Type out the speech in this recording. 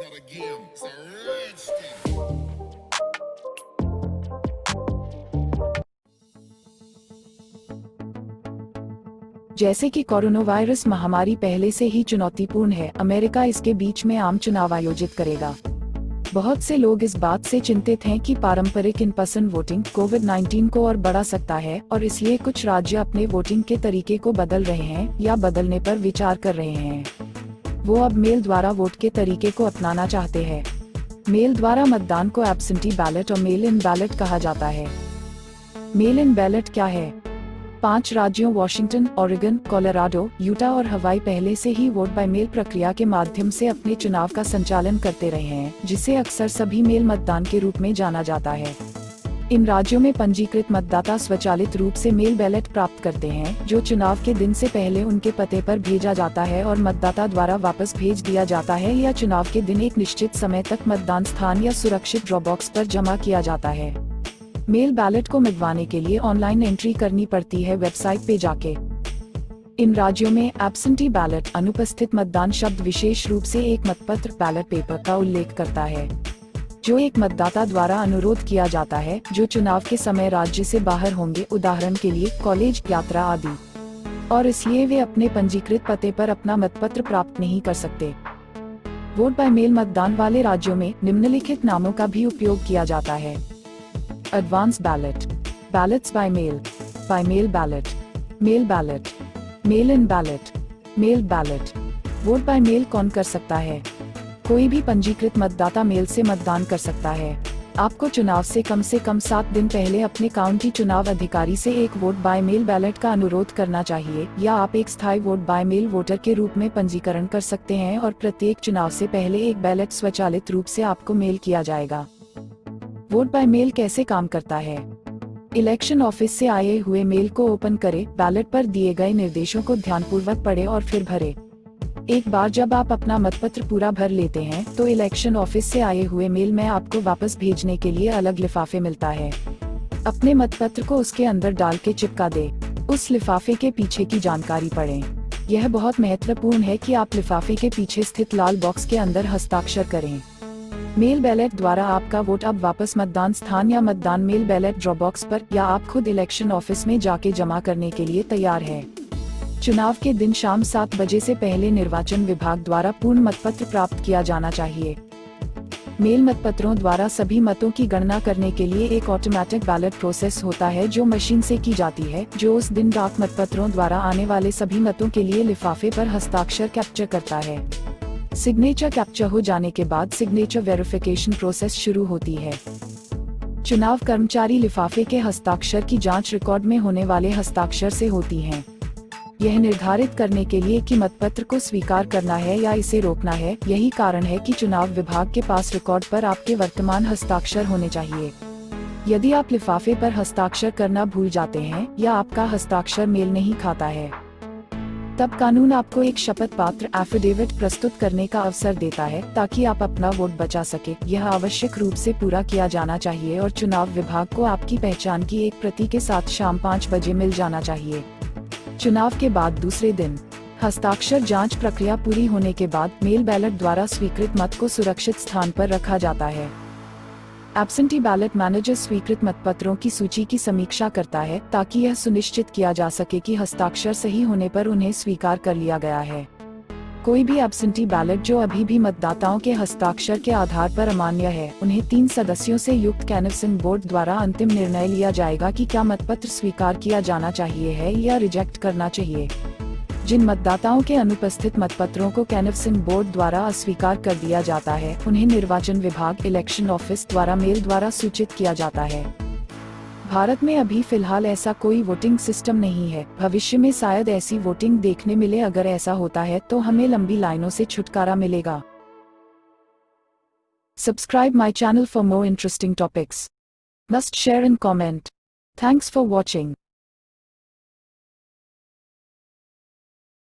not a game, it's a rich thing. जैसे कि corona virus महामारी पहले से ही चुनौतीपूर्ण है, अमेरिका इसके बीच में आम चुनाव आयोजित करेगा। बहुत से लोग इस बात से चिंतित हैं कि पारंपरिक इन पर्सन वोटिंग कोविड-19 को और बढ़ा सकता है और इसलिए कुछ राज्य अपने वोटिंग के तरीके को बदल रहे हैं या बदलने पर विचार कर रहे हैं। वो अब मेल द्वारा वोट के तरीके को अपनाना चाहते हैं। मेल द्वारा मतदान को एब्सेंटी बैलेट और मेल इन बैलेट कहा जाता है। मेल इन बैलेट क्या है? 5 राज्यों वॉशिंगटन, ओरेगन, कोलोराडो, यूटा और हवाई पहले से ही वोट बाय मेल प्रक्रिया के माध्यम से अपने चुनाव का संचालन करते रहे हैं, जिसे अक्सर सभी मेल मतदान के रूप में जाना जाता है। इन राज्यों में पंजीकृत मतदाता स्वचालित रूप से मेल बैलेट प्राप्त करते हैं, जो चुनाव के दिन से पहले उनके पते पर भेजा जाता है और मतदाता द्वारा वापस भेज दिया जाता है या चुनाव के दिन एक निश्चित समय तक मतदान स्थान या सुरक्षित ड्रॉप बॉक्स पर जमा किया जाता है। मेल बैलेट को मिलवाने के लिए ऑनलाइन एंट्री करनी पड़ती है वेबसाइट पे जाके। इन राज्यों में एब्सेंटी बैलेट अनुपस्थित मतदान शब्द विशेष रूप से एक मतपत्र बैलेट पेपर का उल्लेख करता है, जो एक मतदाता द्वारा अनुरोध किया जाता है जो चुनाव के समय राज्य से बाहर होंगे, उदाहरण के लिए कॉलेज, यात्रा आदि, और इसलिए वे अपने पंजीकृत पते पर अपना मतपत्र प्राप्त नहीं कर सकते। वोट बाय मेल मतदान वाले राज्यों में निम्नलिखित नामों का भी उपयोग किया जाता है: advance ballot, ballots by mail ballot, mail ballot, mail in ballot, mail ballot. Vote by mail कौन कर सकता है? कोई भी पंजीकृत मतदाता मेल से मतदान कर सकता है। आपको चुनाव से कम 7 दिन पहले अपने काउंटी चुनाव अधिकारी से एक वोट बाय मेल बैलेट का अनुरोध करना चाहिए, या आप एक स्थायी वोट बाय मेल वोटर के रूप में पंजीकरण कर सकते हैं और प्रत्येक चुनाव से पहले एक बैलेट स्वचालित रूप से आपको मेल किया जाएगा। वोट बाय मेल कैसे काम करता है? इलेक्शन ऑफिस से आए हुए मेल को ओपन करें, बैलेट पर दिए गए निर्देशों को ध्यानपूर्वक पढ़ें और फिर भरें। एक बार जब आप अपना मतपत्र पूरा भर लेते हैं, तो इलेक्शन ऑफिस से आए हुए मेल में आपको वापस भेजने के लिए अलग लिफाफे मिलता है। अपने मतपत्र को उसके अंदर डाल के चिपका दें। उस लिफाफे के पीछे की जानकारी पढ़ें। यह बहुत महत्वपूर्ण है कि आप लिफाफे के पीछे स्थित लाल बॉक्स के अंदर हस्ताक्षर करें। मेल बैलेट द्वारा आपका वोट अब वापस मतदान स्थान या मतदान मेल बैलेट ड्रॉप बॉक्स पर या आप खुद इलेक्शन ऑफिस में जाके जमा करने के लिए तैयार है। चुनाव के दिन शाम 7 बजे से पहले निर्वाचन विभाग द्वारा पूर्ण मतपत्र प्राप्त किया जाना चाहिए। मेल मतपत्रों द्वारा सभी मतों की गणना करने के लिए एक ऑटोमेटिक बैलेट प्रोसेस होता है जो मशीन से की जाती है, जो उस दिन डाक मतपत्रों द्वारा आने वाले सभी मतों के लिए लिफाफे पर हस्ताक्षर कैप्चर करता है। सिग्नेचर कैप्चर हो जाने के बाद सिग्नेचर वेरिफिकेशन प्रोसेस शुरू होती है। चुनाव कर्मचारी लिफाफे के हस्ताक्षर की जांच रिकॉर्ड में होने वाले हस्ताक्षर से होती है। यह निर्धारित करने के लिए कि मतपत्र को स्वीकार करना है या इसे रोकना है। यही कारण है कि चुनाव विभाग के पास रिकॉर्ड पर आपके वर्तमान हस्ताक्षर होने चाहिए। यदि आप लिफाफे पर हस्ताक्षर करना भूल जाते हैं या आपका हस्ताक्षर मेल नहीं खाता है, तब कानून आपको एक शपथ पत्र एफिडेविट प्रस्तुत करने का अवसर देता है ताकि आप अपना वोट बचा सके। यह आवश्यक रूप से पूरा किया जाना चाहिए और चुनाव विभाग को आपकी पहचान की एक प्रति के साथ शाम 5 बजे मिल जाना चाहिए। चुनाव के बाद दूसरे दिन हस्ताक्षर जांच प्रक्रिया पूरी होने के बाद मेल बैलेट द्वारा स्वीकृत मत को सुरक्षित स्थान पर रखा जाता है। एब्सेंटी बैलेट मैनेजर स्वीकृत मतपत्रों की सूची की समीक्षा करता है ताकि यह सुनिश्चित किया जा सके कि हस्ताक्षर सही होने पर उन्हें स्वीकार कर लिया गया है। कोई भी एब्सेंटी बैलेट जो अभी भी मतदाताओं के हस्ताक्षर के आधार पर अमान्य है, उन्हें 3 सदस्यों से युक्त कैनवसिंग बोर्ड द्वारा अंतिम निर्णय लिया जाएगा कि क्या मतपत्र स्वीकार किया जाना चाहिए है या रिजेक्ट करना चाहिए। जिन मतदाताओं के अनुपस्थित मतपत्रों को कैनवसिंग बोर्ड द्वारा अस्वीकार कर दिया जाता है, उन्हें निर्वाचन विभाग इलेक्शन ऑफिस द्वारा मेल द्वारा सूचित किया जाता है। भारत में अभी फिलहाल ऐसा कोई वोटिंग सिस्टम नहीं है। भविष्य में शायद ऐसी वोटिंग देखने मिले। अगर ऐसा होता है तो हमें लंबी लाइनों से छुटकारा मिलेगा। Subscribe my channel for more interesting topics. Must share and comment. Thanks for watching.